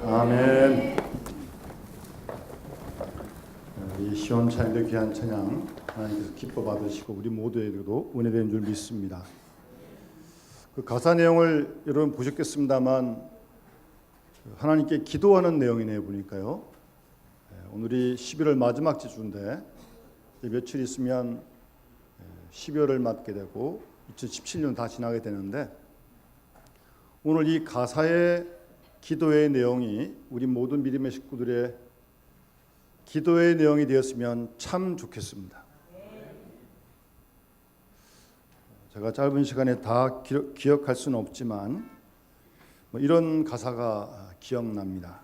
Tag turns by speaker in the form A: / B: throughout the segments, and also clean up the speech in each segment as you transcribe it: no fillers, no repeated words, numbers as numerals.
A: 아멘. 이 시온찬양의 귀한 찬양 하나님께서 기뻐 받으시고 우리 모두에게도 은혜된 줄 믿습니다. 그 가사 내용을 여러분 보셨겠습니다만 하나님께 기도하는 내용이네요. 보니까요. 오늘이 11월 마지막 주인데 며칠 있으면 12월을 맞게 되고 2017년 다 지나게 되는데 오늘 이 가사의 기도의 내용이 우리 모든 믿음의 식구들의 기도의 내용이 되었으면 참 좋겠습니다. 제가 짧은 시간에 다 기억할 수는 없지만 이런 가사가 기억납니다.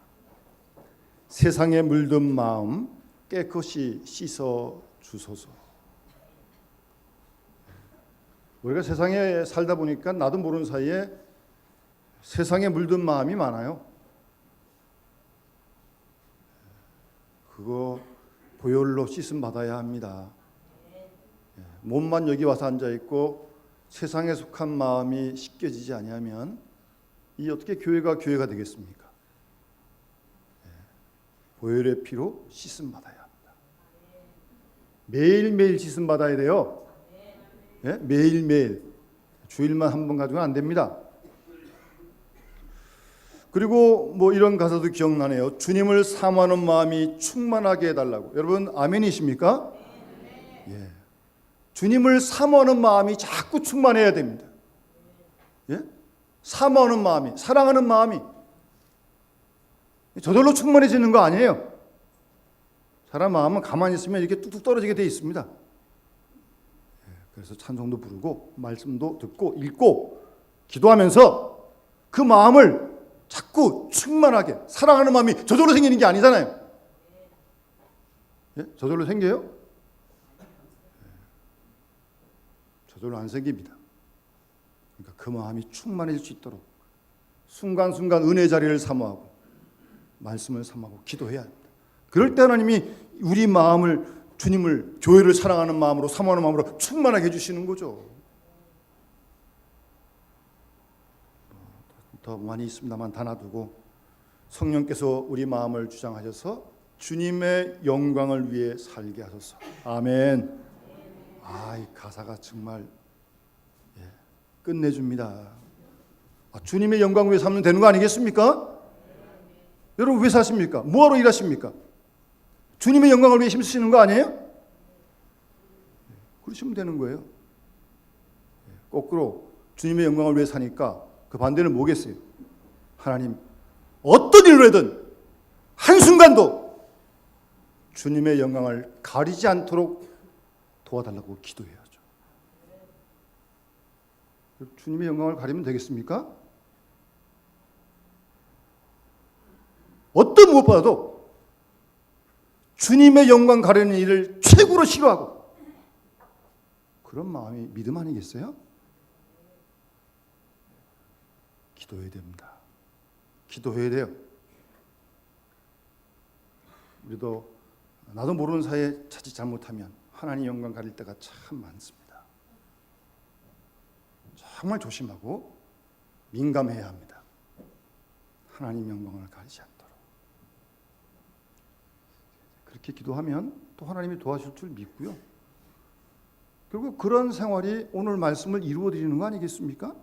A: 세상에 물든 마음 깨끗이 씻어 주소서. 우리가 세상에 살다 보니까 나도 모르는 사이에 세상에 물든 마음이 많아요. 그거 보혈로 씻음 받아야 합니다. 몸만 여기 와서 앉아 있고 세상에 속한 마음이 씻겨지지 아니하면 이 어떻게 교회가 되겠습니까? 보혈의 피로 씻음 받아야 합니다. 매일매일 씻음 받아야 돼요. 매일매일. 주일만 한 번 가지고는 안 됩니다. 그리고 이런 가사도 기억나네요. 주님을 사모하는 마음이 충만하게 해달라고. 여러분 아멘이십니까? 예. 주님을 사모하는 마음이 자꾸 충만해야 됩니다. 예? 사모하는 마음이, 사랑하는 마음이 저절로 충만해지는 거 아니에요. 사람 마음은 가만히 있으면 이렇게 뚝뚝 떨어지게 돼 있습니다. 그래서 찬송도 부르고 말씀도 듣고 읽고 기도하면서 그 마음을 자꾸 충만하게 사랑하는 마음이 저절로 생기는 게 아니잖아요. 예? 저절로 생겨요? 저절로 안 생깁니다. 그러니까 그 마음이 충만해질 수 있도록 순간순간 은혜 자리를 사모하고 말씀을 사모하고 기도해야 합니다. 그럴 때 하나님이 우리 마음을 주님을 교회를 사랑하는 마음으로 사모하는 마음으로 충만하게 해주시는 거죠. 더 많이 있습니다만 다 놔두고 성령께서 우리 마음을 주장하셔서 주님의 영광을 위해 살게 하소서. 아멘. 이 가사가 정말 끝내줍니다. 주님의 영광 위해 살면 되는 거 아니겠습니까? 여러분 왜 사십니까? 뭐하러 일하십니까? 주님의 영광을 위해 힘쓰시는 거 아니에요? 그러시면 되는 거예요. 거꾸로 주님의 영광을 위해 사니까 그 반대는 뭐겠어요? 하나님 어떤 일로 해든 한순간도 주님의 영광을 가리지 않도록 도와달라고 기도해야죠. 주님의 영광을 가리면 되겠습니까? 어떤 무엇보다도 주님의 영광 가리는 일을 최고로 싫어하고 그런 마음이 믿음 아니겠어요? 기도해야 됩니다. 기도해야 돼요. 우리도 나도 모르는 사이에 자칫 잘못하면 하나님 영광 가릴 때가 참 많습니다. 정말 조심하고 민감해야 합니다. 하나님 영광을 가리지 않도록. 그렇게 기도하면 또 하나님이 도와줄 줄 믿고요. 그리고 그런 생활이 오늘 말씀을 이루어 드리는 거 아니겠습니까?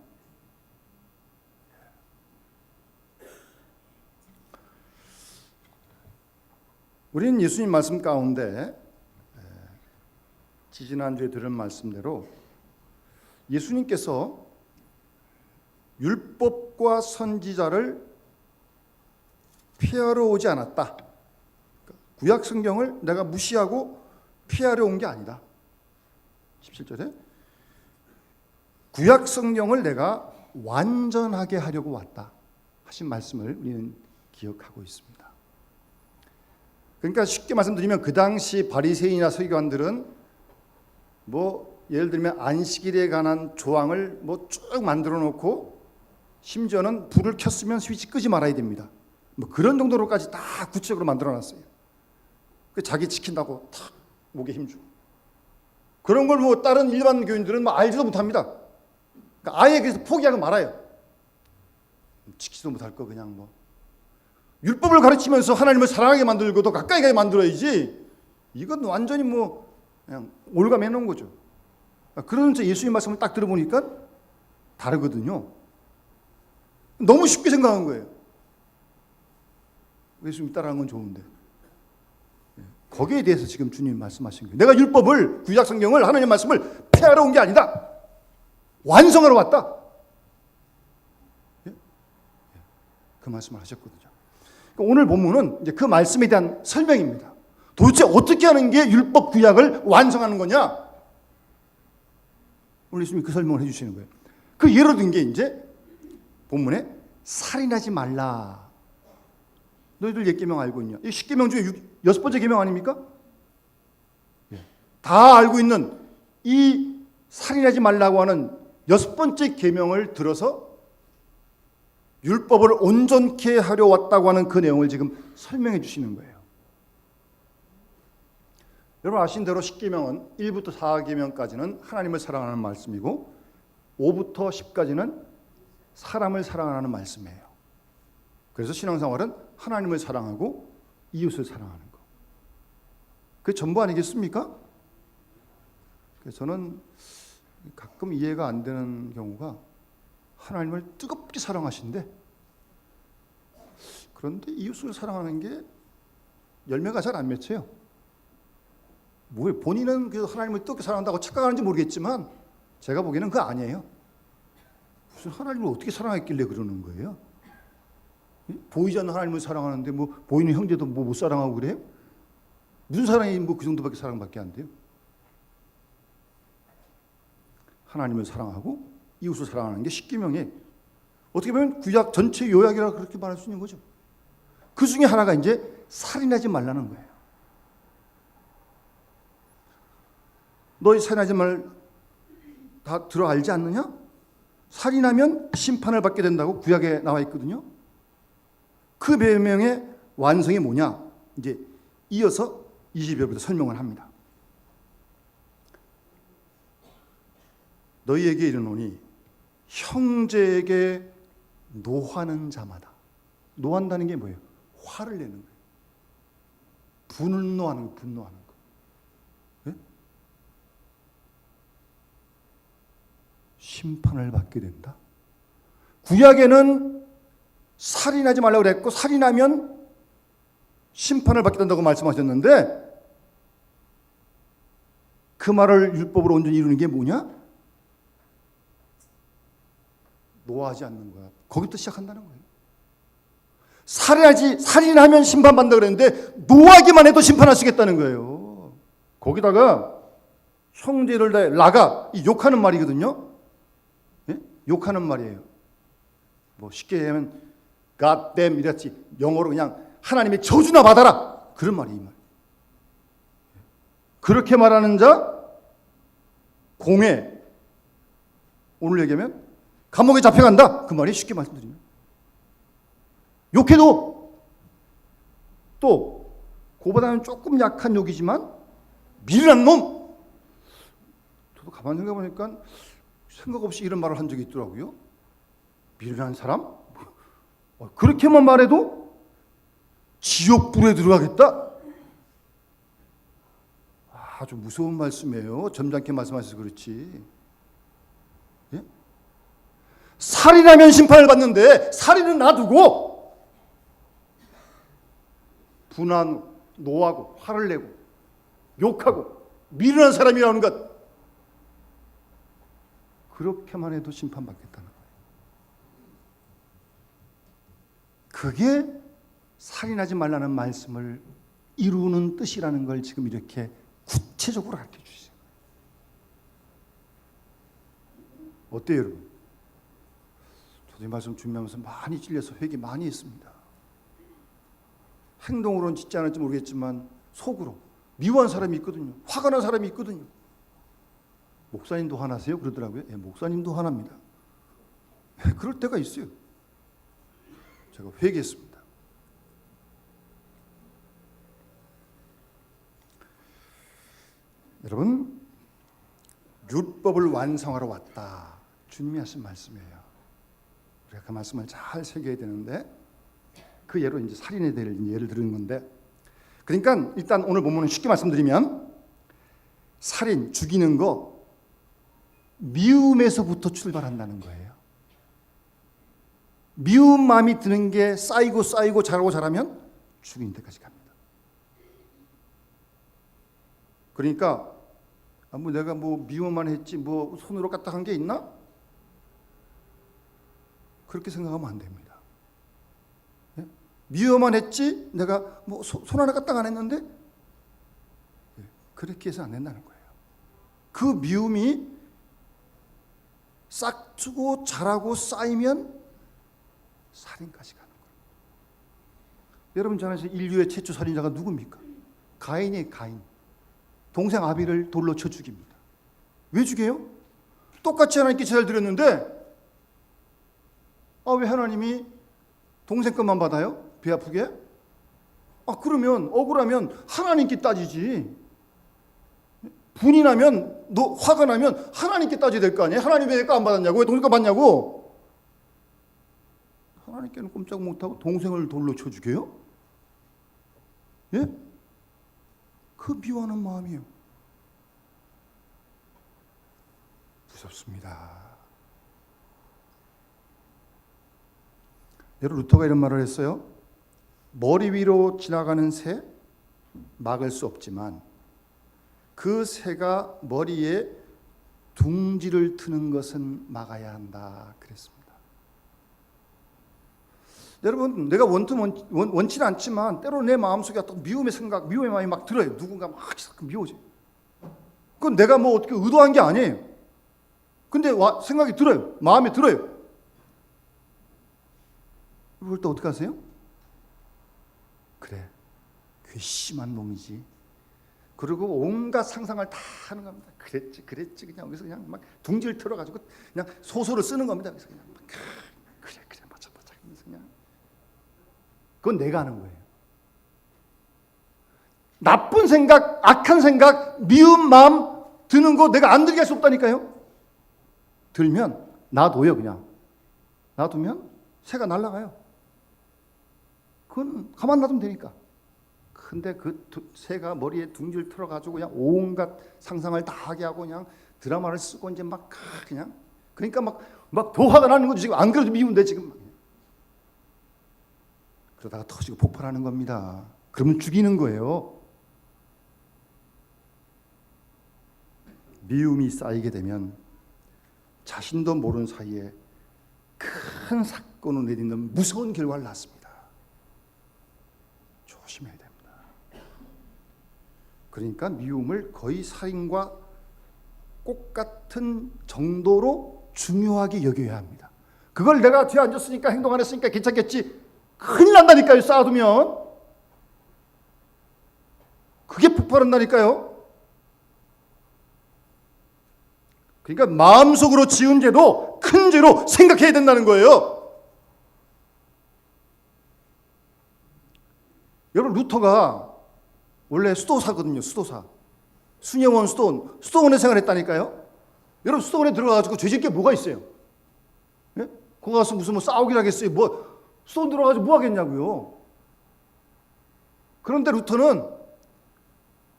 A: 우리는 예수님 말씀 가운데 지지난주에 들은 말씀대로 예수님께서 율법과 선지자를 피하러 오지 않았다. 구약 성경을 내가 무시하고 피하러 온 게 아니다. 17절에 구약 성경을 내가 완전하게 하려고 왔다 하신 말씀을 우리는 기억하고 있습니다. 그러니까 쉽게 말씀드리면 그 당시 바리새인이나 서기관들은 예를 들면 안식일에 관한 조항을 쭉 만들어 놓고 심지어는 불을 켰으면 스위치 끄지 말아야 됩니다. 그런 정도로까지 다 구체적으로 만들어 놨어요. 자기 지킨다고 탁 목에 힘주고 그런 걸 다른 일반 교인들은 알지도 못합니다. 그러니까 아예 그래서 포기하고 말아요. 지키지도 못할 거 그냥 율법을 가르치면서 하나님을 사랑하게 만들고 더 가까이 가게 만들어야지. 이건 완전히 뭐 그냥 올가매 놓은 거죠. 그러면서 예수님 말씀을 딱 들어보니까 다르거든요. 너무 쉽게 생각한 거예요. 예수님 따라하는 건 좋은데. 거기에 대해서 지금 주님이 말씀하신 거예요. 내가 율법을, 구약 성경을, 하나님 말씀을 폐하러 온 게 아니다. 완성하러 왔다. 그 말씀을 하셨거든요. 오늘 본문은 이제 그 말씀에 대한 설명입니다. 도대체 어떻게 하는 게 율법 구약을 완성하는 거냐? 오늘 예수님이 그 설명을 해주시는 거예요. 그 예로 든 게 이제 본문에 살인하지 말라. 너희들 옛 계명 알고 있냐? 이 10계명 중에 6번째 계명 아닙니까? 다 알고 있는 이 살인하지 말라고 하는 6번째 계명을 들어서 율법을 온전케 하려 왔다고 하는 그 내용을 지금 설명해 주시는 거예요. 여러분 아신 대로 10계명은 1부터 4계명까지는 하나님을 사랑하는 말씀이고 5부터 10까지는 사람을 사랑하는 말씀이에요. 그래서 신앙생활은 하나님을 사랑하고 이웃을 사랑하는 거. 그게 전부 아니겠습니까? 그래서 저는 가끔 이해가 안 되는 경우가 하나님을 뜨겁게 사랑하신데 그런데 이웃을 사랑하는 게 열매가 잘 안 맺혀요. 뭐 본인은 그 하나님을 뜨겁게 사랑한다고 착각하는지 모르겠지만 제가 보기에는 그거 아니에요. 무슨 하나님을 어떻게 사랑했길래 그러는 거예요? 보이지 않는 하나님을 사랑하는데 뭐 보이는 형제도 뭐 못 사랑하고 그래요? 무슨 사랑이 뭐 그 정도밖에 사랑밖에 안 돼요? 하나님을 사랑하고 이웃을 사랑하는 게 10계명에 어떻게 보면 구약 전체 요약이라 그렇게 말할 수 있는 거죠. 그 중에 하나가 이제 살인하지 말라는 거예요. 너희 살인하지 말 다 들어 알지 않느냐? 살인하면 심판을 받게 된다고 구약에 나와 있거든요. 그 계명의 완성이 뭐냐? 이제 이어서 20절부터 설명을 합니다. 너희에게 이르노니 형제에게 노하는 자마다. 노한다는 게 뭐예요? 화를 내는 거예요. 분노하는 거, 분노하는 거. 네? 심판을 받게 된다. 구약에는 살인하지 말라고 그랬고 살인하면 심판을 받게 된다고 말씀하셨는데 그 말을 율법으로 온전히 이루는 게 뭐냐? 노하지 않는 거야. 거기부터 시작한다는 거예요. 살인하면 심판받는다 그랬는데 노하기만 해도 심판하시겠다는 거예요. 거기다가 형제를 라가 욕하는 말이거든요. 예? 욕하는 말이에요. 뭐 쉽게 얘기하면 God damn 이랬지. 영어로 그냥 하나님의 저주나 받아라. 그런 말이 이 말. 그렇게 말하는 자 공회. 오늘 얘기하면 감옥에 잡혀간다. 그 말이 쉽게 말씀드리면. 욕해도 또 그보다는 조금 약한 욕이지만 미련한 놈. 저도 가만히 생각해보니까 생각 없이 이런 말을 한 적이 있더라고요. 미련한 사람? 그렇게만 말해도 지옥불에 들어가겠다? 아주 무서운 말씀이에요. 점잖게 말씀하셔서 그렇지. 예? 살인하면 심판을 받는데 살인은 놔두고 분한, 노하고 화를 내고 욕하고 미련한 사람이라는 것 그렇게만 해도 심판받겠다는 거예요. 그게 살인하지 말라는 말씀을 이루는 뜻이라는 걸 지금 이렇게 구체적으로 가르쳐 주시죠. 어때요, 여러분? 저도 이 말씀 준비하면서 많이 찔려서 회개 많이 했습니다. 행동으로는 짓지 않을지 모르겠지만 속으로 미워한 사람이 있거든요. 화가 난 사람이 있거든요. 목사님도 화나세요? 그러더라고요. 예, 목사님도 화납니다. 그럴 때가 있어요. 제가 회개했습니다. 여러분, 율법을 완성하러 왔다. 주님이 하신 말씀이에요. 우리가 그 말씀을 잘 새겨야 되는데 그 예로 이제 살인에 대해 예를 들은 건데, 그러니까 일단 오늘 본문은 쉽게 말씀드리면 살인, 죽이는 거 미움에서부터 출발한다는 거예요. 미움 마음이 드는 게 쌓이고 자라면 죽이는 데까지 갑니다. 그러니까 뭐 내가 뭐 미움만 했지 뭐 손으로 까딱한 게 있나? 그렇게 생각하면 안 됩니다. 예? 미워만 했지 내가 뭐 손 하나 까딱 안 했는데? 예, 그렇게 해서 안 된다는 거예요. 그 미움이 싹트고 자라고 쌓이면 살인까지 가는 거예요. 여러분 잘 아시는 인류의 최초 살인자가 누굽니까? 가인이에요. 가인. 동생 아벨을 돌로 쳐 죽입니다. 왜 죽여요? 똑같이 하나님께 제사를 드렸는데 왜 하나님이 동생 것만 받아요? 배 아프게? 그러면 억울하면 하나님께 따지지. 분이 나면 화가 나면 하나님께 따져야 될 거 아니에요? 하나님 왜 내 거 안 받았냐고? 왜 동생 거 받냐고? 하나님께는 꼼짝 못하고 동생을 돌로 쳐 죽여요? 예? 그 미워하는 마음이요. 무섭습니다. 여러분 루터가 이런 말을 했어요. 머리 위로 지나가는 새 막을 수 없지만 그 새가 머리에 둥지를 트는 것은 막아야 한다 그랬습니다. 여러분 내가 원치는 않지만 때로 내 마음속에 어떤 미움의 생각, 미움의 마음이 막 들어요. 누군가 막 미워져. 그건 내가 뭐 어떻게 의도한 게 아니에요. 근데 생각이 들어요. 마음에 들어요. 그럴 때 어떻게 하세요? 그래, 괘씸한 놈이지. 그리고 온갖 상상을 다 하는 겁니다. 그랬지 그냥 여기서 그냥 막 둥지를 틀어가지고 그냥 소설을 쓰는 겁니다. 그래서 그냥 막, 그래 맞아 그러면서 그냥 그건 내가 하는 거예요. 나쁜 생각, 악한 생각, 미운 마음 드는 거 내가 안 들게 할 수 없다니까요. 들면 놔둬요. 그냥 놔두면 새가 날아가요. 그건 가만 놔두면 되니까. 근데 그 새가 머리에 둥지를 틀어가지고 그냥 온갖 상상을 다 하게 하고 그냥 드라마를 쓰고 이제 막 그냥 그러니까 막 더 화가 나는 거지. 지금 안 그래도 미운데 지금. 그러다가 터지고 폭발하는 겁니다. 그러면 죽이는 거예요. 미움이 쌓이게 되면 자신도 모르는 사이에 큰 사건을 내딛는 무서운 결과를 낳습니다. 조심해야 됩니다. 그러니까 미움을 거의 살인과 똑같은 정도로 중요하게 여겨야 합니다. 그걸 내가 뒤에 앉았으니까 행동 안 했으니까 괜찮겠지. 큰일 난다니까요. 쌓아두면. 그게 폭발한다니까요. 그러니까 마음속으로 지은 죄도 큰 죄로 생각해야 된다는 거예요. 여러분 루터가 원래 수도사거든요. 수도사. 순영원 수도원에 생활했다니까요. 여러분 수도원에 들어가가지고 죄질 게 뭐가 있어요? 예? 거기 가서 무슨 뭐 싸우긴 하겠어요. 수도원 들어가가지고 뭐 하겠냐고요. 그런데 루터는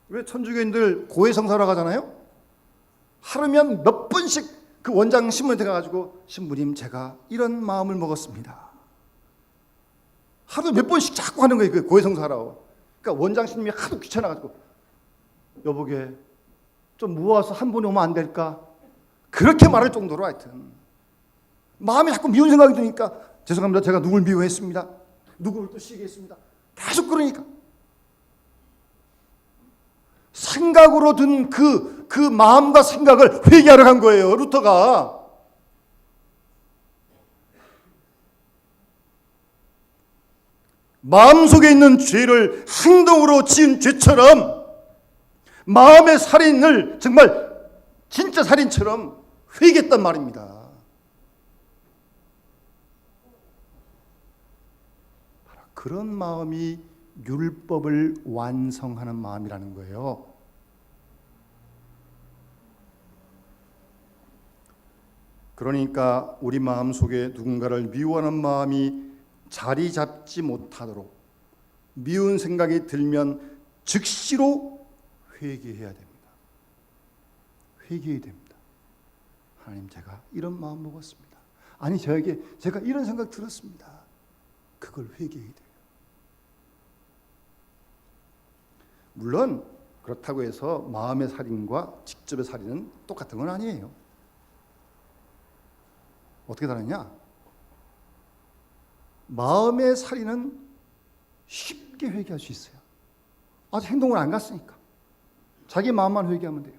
A: 왜 천주교인들 고해성사라고 하잖아요. 하루면 몇 번씩 그 원장 신부한테 가가지고 신부님 제가 이런 마음을 먹었습니다. 하루 몇 번씩 자꾸 하는 거예요. 그 고해성사라고. 그러니까 원장 신부님이 하도 귀찮아가지고 여보게 좀 모아서 한 번에 오면 안 될까? 그렇게 말할 정도로 하여튼 마음에 자꾸 미운 생각이 드니까 죄송합니다. 제가 누굴 미워했습니다. 누구를 또 시기했습니다. 계속 그러니까 생각으로 든 그 마음과 생각을 회개하러 간 거예요. 루터가. 마음속에 있는 죄를 행동으로 지은 죄처럼 마음의 살인을 정말 진짜 살인처럼 회개했단 말입니다. 그런 마음이 율법을 완성하는 마음이라는 거예요. 그러니까 우리 마음속에 누군가를 미워하는 마음이 자리 잡지 못하도록 미운 생각이 들면 즉시로 회개해야 됩니다. 회개해야 됩니다. 하나님, 제가 이런 마음 먹었습니다. 아니, 제가 이런 생각 들었습니다. 그걸 회개해야 돼요. 물론 그렇다고 해서 마음의 살인과 직접의 살인은 똑같은 건 아니에요. 어떻게 다르냐? 마음의 살인은 쉽게 회개할 수 있어요. 아직 행동을 안 갔으니까. 자기 마음만 회개하면 돼요.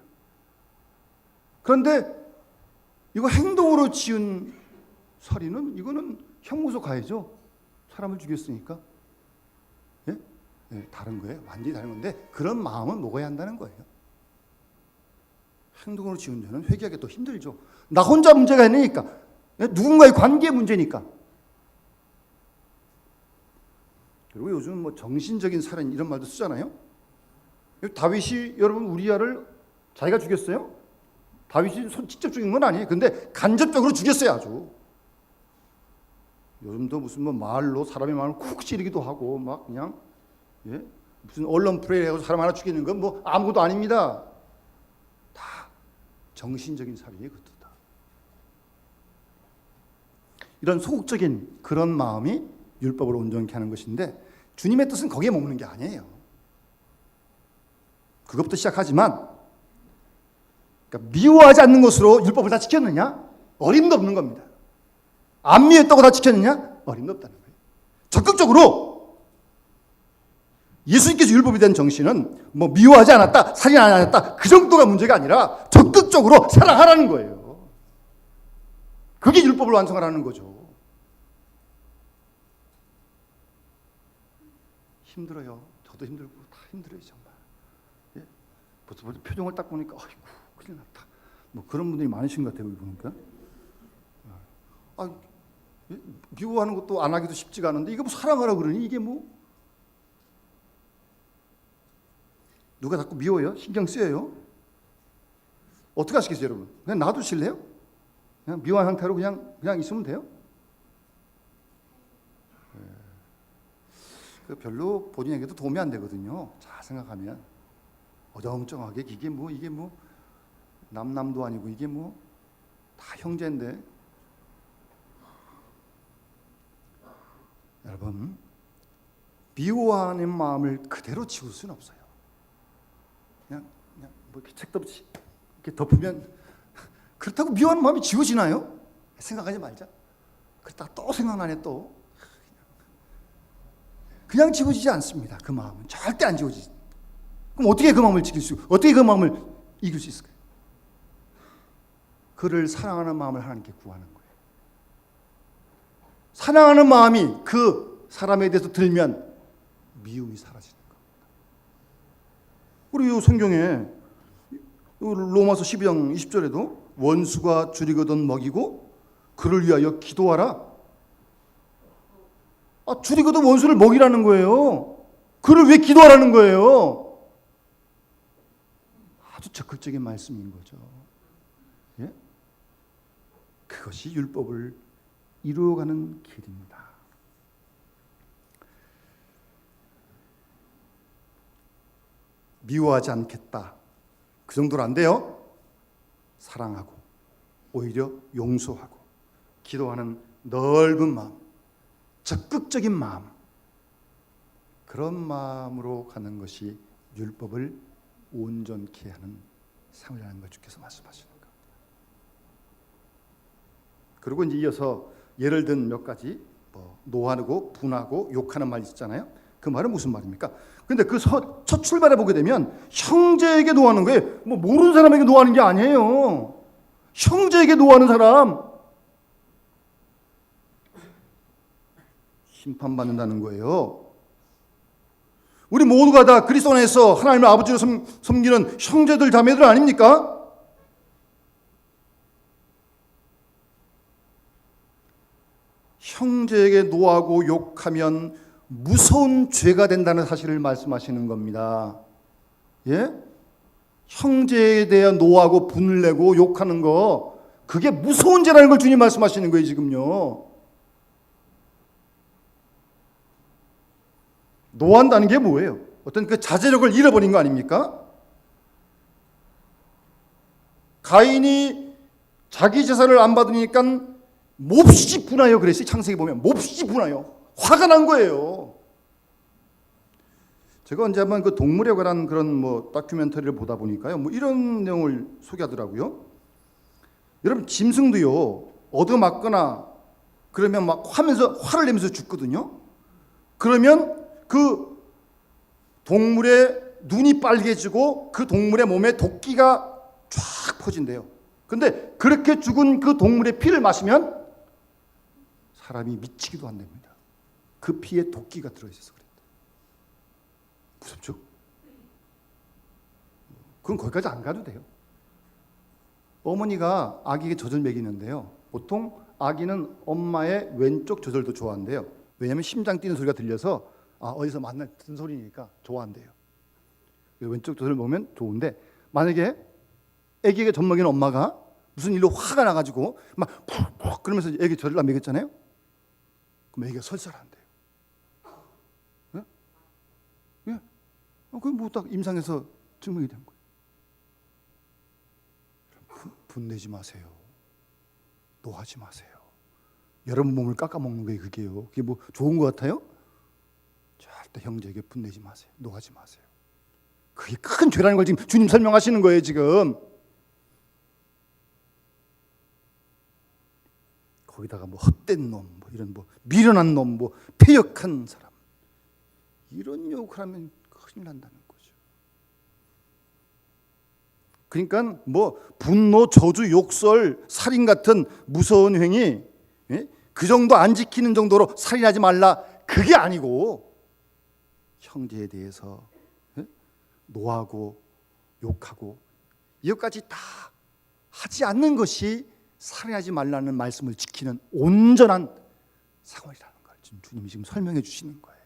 A: 그런데 이거 행동으로 지은 살인은 이거는 형무소 가야죠. 사람을 죽였으니까. 예? 네, 다른 거예요. 완전히 다른 건데 그런 마음은 먹어야 한다는 거예요. 행동으로 지은 죄는 회개하기 또 힘들죠. 나 혼자 문제가 있으니까. 누군가의 관계 문제니까. 그리고 요즘 뭐 정신적인 살인 이런 말도 쓰잖아요. 다윗이 여러분 우리아를 자기가 죽였어요? 다윗이 직접 죽인 건 아니에요. 근데 간접적으로 죽였어요, 아주. 요즘도 무슨 뭐 말로 사람의 마음을 쿡 찌르기도 하고 막 그냥 무슨 언론 플레이하고 사람 하나 죽이는 건 뭐 아무것도 아닙니다. 다 정신적인 살인이에요, 그것도 다. 이런 소극적인 그런 마음이 율법을 온전케 하는 것인데 주님의 뜻은 거기에 머무는 게 아니에요. 그것부터 시작하지만 그러니까 미워하지 않는 것으로 율법을 다 지켰느냐? 어림도 없는 겁니다. 안 미웠다고 다 지켰느냐? 어림도 없다는 거예요. 적극적으로 예수님께서 율법에 대한 정신은 뭐 미워하지 않았다, 살인 안 했다 그 정도가 문제가 아니라 적극적으로 사랑하라는 거예요. 그게 율법을 완성하라는 거죠. 힘들어요. 저도 힘들고 다 힘들어요, 정말. 예? 벌써 표정을 딱 보니까 아이고 큰일 났다. 뭐 그런 분들이 많으신 것 같아요, 보니까. 미워하는 것도 안 하기도 쉽지가 않은데 이거 뭐 사랑하라 그러니 이게 뭐 누가 자꾸 미워요? 신경 쓰여요? 어떻게 하시겠어요, 여러분? 그냥 놔두실래요? 그냥 미워한 상태로 그냥 있으면 돼요? 별로 본인에게도 도움이 안 되거든요. 잘 생각하면 어정쩡하게 이게 뭐 남도 아니고 이게 뭐 다 형제인데. 여러분, 미워하는 마음을 그대로 지울 수는 없어요. 그냥 뭐 이렇게 책도 없이 이렇게 덮으면 그렇다고 미워하는 마음이 지워지나요? 생각하지 말자. 그러다가 또 생각나네 또. 그냥 지워지지 않습니다. 그 마음은 절대 안 지워지지. 그럼 어떻게 그 마음을 어떻게 그 마음을 이길 수 있을까요? 그를 사랑하는 마음을 하나님께 구하는 거예요. 사랑하는 마음이 그 사람에 대해서 들면 미움이 사라지는 겁니다. 우리 이 성경에 로마서 12장 20절에도 원수가 줄이거든 먹이고 그를 위하여 기도하라. 줄이거든 원수를 먹이라는 거예요. 그를 왜 기도하라는 거예요? 아주 적극적인 말씀인 거죠. 예? 그것이 율법을 이루어가는 길입니다. 미워하지 않겠다. 그 정도로 안 돼요. 사랑하고 오히려 용서하고 기도하는 넓은 마음, 적극적인 마음, 그런 마음으로 가는 것이 율법을 온전케 하는 삶이라는 걸 주께서 말씀하시는 겁니다. 그리고 이제 이어서 예를 든 몇 가지 노하고 분하고 욕하는 말이 있잖아요. 그 말은 무슨 말입니까? 근데 그 첫 출발해 보게 되면 형제에게 노하는 거예요. 뭐 모르는 사람에게 노하는 게 아니에요. 형제에게 노하는 사람 심판받는다는 거예요. 우리 모두가 다 그리스도 안에서 하나님의 아버지로 섬기는 형제들 자매들 아닙니까? 형제에게 노하고 욕하면 무서운 죄가 된다는 사실을 말씀하시는 겁니다. 예? 형제에 대한 노하고 분을 내고 욕하는 거, 그게 무서운 죄라는 걸 주님 말씀하시는 거예요, 지금요. 노한다는 게 뭐예요? 어떤 그 자제력을 잃어버린 거 아닙니까? 가인이 자기 제사를 안 받으니까 몹시 분하여 그랬어요. 창세기 보면 몹시 분하여 화가 난 거예요. 제가 언제 한번 그 동물에 관한 그런 뭐 다큐멘터리를 보다 보니까요, 뭐 이런 내용을 소개하더라고요. 여러분 짐승도요 얻어맞거나 그러면 막 화를 내면서 죽거든요. 그러면 그 동물의 눈이 빨개지고 그 동물의 몸에 도끼가 쫙 퍼진대요. 근데 그렇게 죽은 그 동물의 피를 마시면 사람이 미치기도 한답니다. 그 피에 도끼가 들어있어서 그랬다. 무섭죠? 그건 거기까지 안 가도 돼요. 어머니가 아기에게 젖을 먹이는데요. 보통 아기는 엄마의 왼쪽 젖을도 좋아한대요. 왜냐하면 심장 뛰는 소리가 들려서 어디서 만날 듣는 소리니까 좋아한대요. 왼쪽 젖을 먹으면 좋은데 만약에 아기에게 젖 먹이는 엄마가 무슨 일로 화가 나가지고 막 푹푹 그러면서 아기 젖을 안 먹였잖아요. 그럼 아기가 설사한대요. 예? 예? 그게 뭐 딱 임상에서 증명이 된 거예요. 분내지 마세요. 노하지 마세요. 여러분 몸을 깎아먹는 거예요. 그게요. 그게 뭐 좋은 것 같아요? 절대 형제에게 분내지 마세요. 노하지 마세요. 그게 큰 죄라는 걸 지금 주님 설명하시는 거예요. 지금 거기다가 뭐 헛된 놈, 뭐 이런 뭐 미련한 놈, 뭐 패역한 사람 이런 욕을 하면 큰일 난다는 거죠. 그러니까 뭐 분노, 저주, 욕설, 살인 같은 무서운 행위, 그 정도 안 지키는 정도로 살인하지 말라 그게 아니고 형제에 대해서 노하고 욕하고 이것까지 다 하지 않는 것이 살인하지 말라는 말씀을 지키는 온전한 생활이라는 걸 주님이 지금 설명해 주시는 거예요.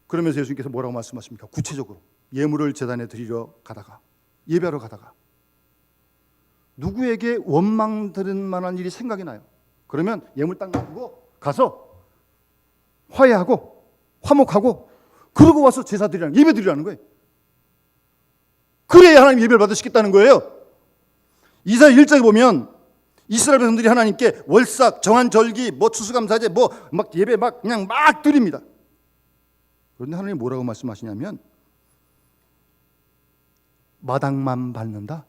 A: 그러면서 예수님께서 뭐라고 말씀하십니까? 구체적으로 예물을 제단에 드리러 가다가 예배하러 가다가 누구에게 원망 들은 만한 일이 생각이 나요. 그러면 예물 딱 놔두고 가서 화해하고 화목하고 그러고 와서 제사 드리라는 예배 드리라는 거예요. 그래야 하나님 예배를 받으시겠다는 거예요. 이사야 1장에 보면 이스라엘 백성들이 하나님께 월삭, 정한절기, 뭐 추수감사제, 뭐 막 예배 막 그냥 막 드립니다. 그런데 하나님 뭐라고 말씀하시냐면 마당만 밟는다.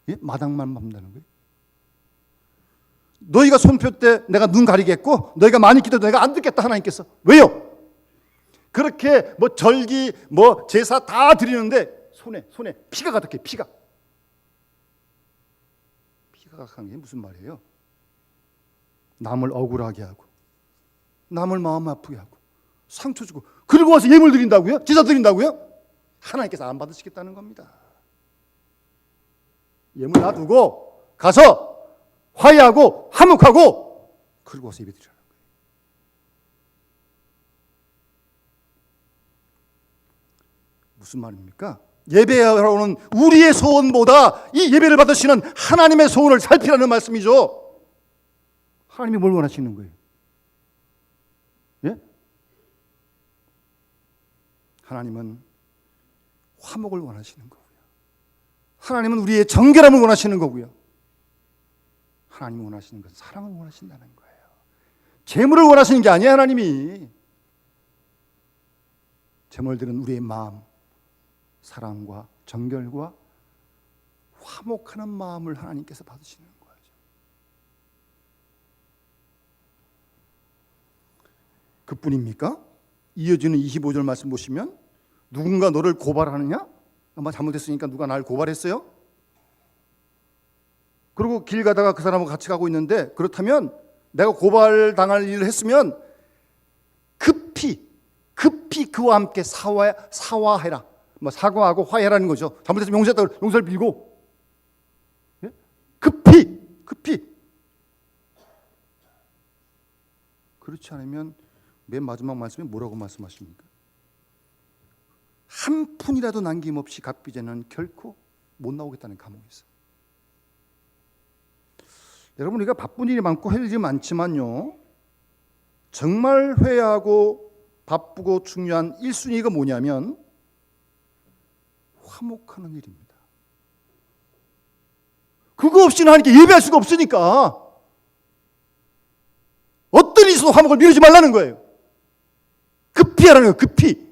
A: 예? 마당만 밟는다는 거예요. 너희가 손표 때 내가 눈 가리겠고 너희가 많이 기도해도 내가 안 듣겠다 하나님께서. 왜요? 그렇게 뭐 절기 뭐 제사 다 드리는데 손에 피가 가득해. 피가 가득한 게 무슨 말이에요? 남을 억울하게 하고 남을 마음 아프게 하고 상처 주고 그리고 와서 예물 드린다고요? 제사 드린다고요? 하나님께서 안 받으시겠다는 겁니다. 예물 놔두고 가서 화해하고 화목하고 그리고 와서 예배 드리라는 거예요. 무슨 말입니까? 예배하러 오는 우리의 소원보다 이 예배를 받으시는 하나님의 소원을 살피라는 말씀이죠. 하나님이 뭘 원하시는 거예요? 예? 하나님은 화목을 원하시는 거고요. 하나님은 우리의 정결함을 원하시는 거고요. 하나님이 원하시는 것은 사랑을 원하신다는 거예요. 재물을 원하시는 게 아니에요. 하나님이 재물들은 우리의 마음, 사랑과 정결과 화목하는 마음을 하나님께서 받으시는 거예요. 그뿐입니까? 이어지는 25절 말씀 보시면 누군가 너를 고발하느냐? 아마 잘못했으니까 누가 나를 고발했어요? 그리고 길 가다가 그 사람하고 같이 가고 있는데 그렇다면 내가 고발당할 일을 했으면 급히 그와 함께 사화해라. 뭐 사과하고 화해라는 거죠. 잘못했으면 용서했다고 용서를 빌고 예? 급히 그렇지 않으면 맨 마지막 말씀에 뭐라고 말씀하십니까? 한 푼이라도 남김없이 갚이자는 결코 못 나오겠다는 감옥이 있어요. 여러분 우리가 바쁜 일이 많고 할 일이 많지만요 정말 회개하고 바쁘고 중요한 1순위가 뭐냐면 화목하는 일입니다. 그거 없이는 하나님께 예배할 수가 없으니까 어떤 일이 있어도 화목을 미루지 말라는 거예요. 급히 하라는 거예요. 급히.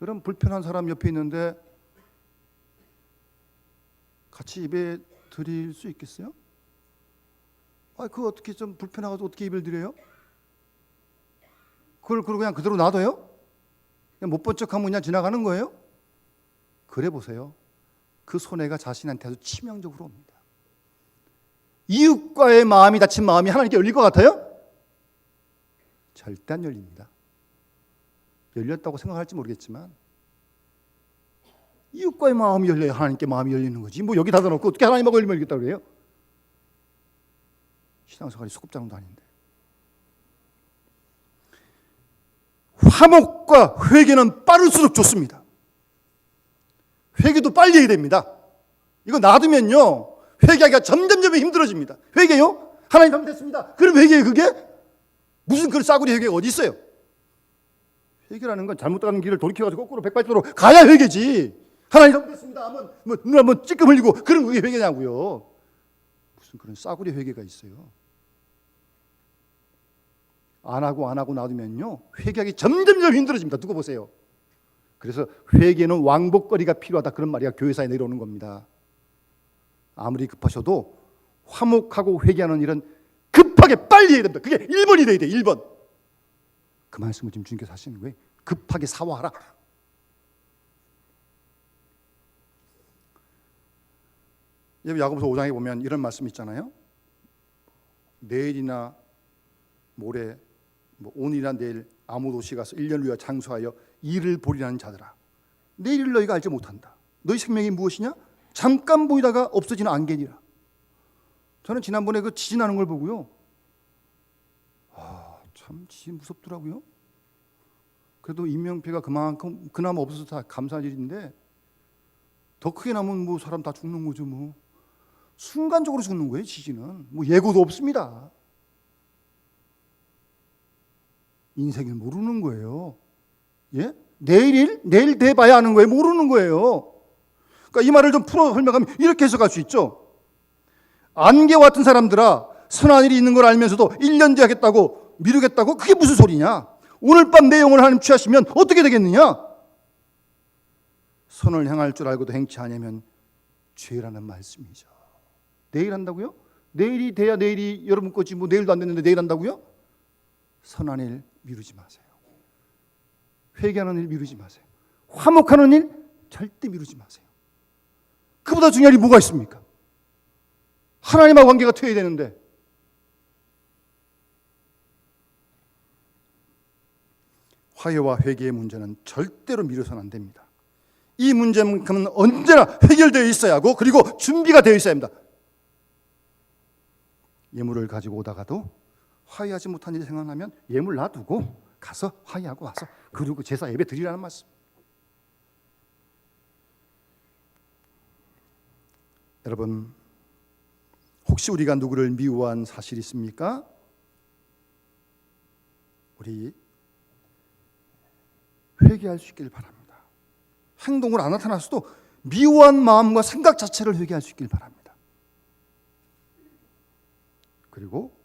A: 여러분, 불편한 사람 옆에 있는데 같이 예배 드릴 수 있겠어요? 그거 어떻게 좀 불편하고 어떻게 예배를 드려요? 그걸 그냥 그대로 놔둬요? 그냥 못 본 척하면 그냥 지나가는 거예요? 그래 보세요. 그 손해가 자신한테 아주 치명적으로 옵니다. 이웃과의 마음이 닫힌 마음이 하나님께 열릴 것 같아요? 절대 안 열립니다. 열렸다고 생각할지 모르겠지만 이웃과의 마음이 열려야 하나님께 마음이 열리는 거지. 뭐 여기 닫아놓고 어떻게 하나님하고 열리면 열겠다고 그래요? 신앙생활이 소꿉장도 아닌데. 화목과 회개는 빠를수록 좋습니다. 회개도 빨리 해야 됩니다. 이거 놔두면요 회개하기가 점점 힘들어집니다. 회개요? 하나님 잘못했습니다. 그럼 회개예요 그게? 무슨 그런 싸구려 회개가 어디 있어요? 회개라는 건 잘못가는 길을 돌이켜가지고 거꾸로 180도로 가야 회개지. 하나님 잘못했습니다 하면 눈 한번 찔끔 흘리고 그런 그게 회개냐고요. 무슨 그런 싸구려 회개가 있어요. 안 하고 놔두면요 회개하기 점점 힘들어집니다. 두고 보세요. 그래서 회개는 왕복거리가 필요하다 그런 말이야 교회사에 내려오는 겁니다. 아무리 급하셔도 화목하고 회개하는 일은 급하게 빨리 해야 됩니다. 그게 1번이 돼야 돼. 1번. 그 말씀을 지금 주님께서 하시는 거예요. 급하게 사화하라. 야고보서 5장에 보면 이런 말씀이 있잖아요. 내일이나 모레 오늘이나 내일 아무 도시 가서 1년을 위하여 장수하여 일을 보리라는 자들아, 내일을 너희가 알지 못한다. 너희 생명이 무엇이냐? 잠깐 보이다가 없어지는 안개니라. 저는 지난번에 그 지진 나는 걸 보고요, 참 지진 무섭더라고요. 그래도 인명피해가 그만큼 그나마 없어서 다 감사한 일인데 더 크게 나면 사람 다 죽는 거죠. 순간적으로 죽는 거예요. 지진은 예고도 없습니다. 인생을 모르는 거예요. 예? 내일 돼봐야 하는 거예요. 모르는 거예요. 그러니까 이 말을 좀 풀어 설명하면 이렇게 해석할 수 있죠. 안개와 같은 사람들아, 선한 일이 있는 걸 알면서도 1년 뒤에 하겠다고 미루겠다고? 그게 무슨 소리냐? 오늘 밤 내 영혼을 하나님 취하시면 어떻게 되겠느냐? 선을 행할 줄 알고도 행치 않으면 죄라는 말씀이죠. 내일 한다고요? 내일이 돼야 내일이 여러분 거지 내일도 안 됐는데 내일 한다고요? 선한 일 미루지 마세요. 회개하는 일 미루지 마세요. 화목하는 일 절대 미루지 마세요. 그보다 중요한 일이 뭐가 있습니까? 하나님과 관계가 트여야 되는데. 화해와 회개의 문제는 절대로 미뤄서는 안 됩니다. 이 문제만큼은 언제나 해결되어 있어야 하고 그리고 준비가 되어 있어야 합니다. 예물을 가지고 오다가도 화해하지 못한 일이 생각나면 예물 놔두고 가서 화해하고 와서 그리고 제사 예배 드리라는 말씀. 여러분, 혹시 우리가 누구를 미워한 사실이 있습니까? 우리 회개할 수 있길 바랍니다. 행동으로 안 나타났어도 미워한 마음과 생각 자체를 회개할 수 있길 바랍니다. 그리고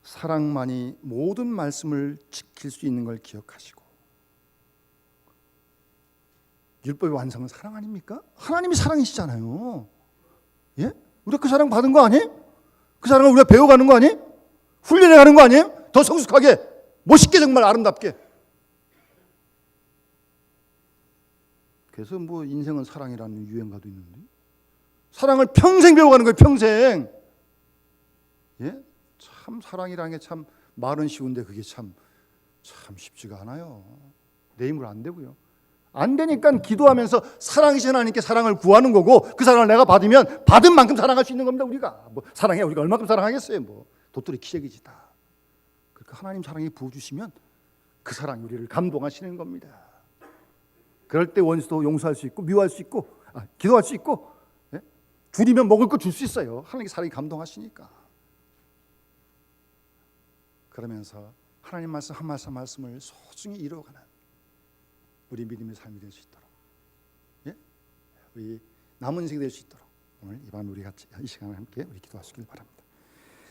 A: 사랑만이 모든 말씀을 지킬 수 있는 걸 기억하시고, 율법의 완성은 사랑 아닙니까? 하나님이 사랑이시잖아요. 예? 우리가 그 사랑 받은 거 아니에요? 그 사랑을 우리가 배워가는 거 아니에요? 훈련해 가는 거 아니에요? 더 성숙하게, 멋있게, 정말 아름답게. 그래서 인생은 사랑이라는 유행가도 있는데, 사랑을 평생 배워가는 거예요. 평생. 예? 참 사랑이라는 게 참 말은 쉬운데 그게 참 쉽지가 않아요. 내 힘으로 안 되고요. 안 되니까 기도하면서 사랑이신 하나님께 사랑을 구하는 거고, 그 사랑을 내가 받으면 받은 만큼 사랑할 수 있는 겁니다. 우리가 사랑해, 우리가 얼마큼 사랑하겠어요? 도토리 키재기지 다. 그러니까 하나님 사랑이 부어주시면 그 사랑이 우리를 감동하시는 겁니다. 그럴 때 원수도 용서할 수 있고 미워할 수 있고 기도할 수 있고, 예? 줄이면 먹을 거 줄 수 있어요. 하나님께 사랑이 감동하시니까. 그러면서 하나님 말씀 한 말씀 말씀을 소중히 이루어가는 우리 믿음의 삶이 될 수 있도록, 예? 우리 남은 인생이 될 수 있도록 오늘 이 밤 우리 같이 이 시간을 함께 우리 기도하시길 바랍니다.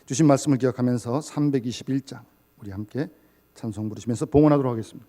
A: 주신 말씀을 기억하면서 321장 우리 함께 찬송 부르시면서 봉헌하도록 하겠습니다.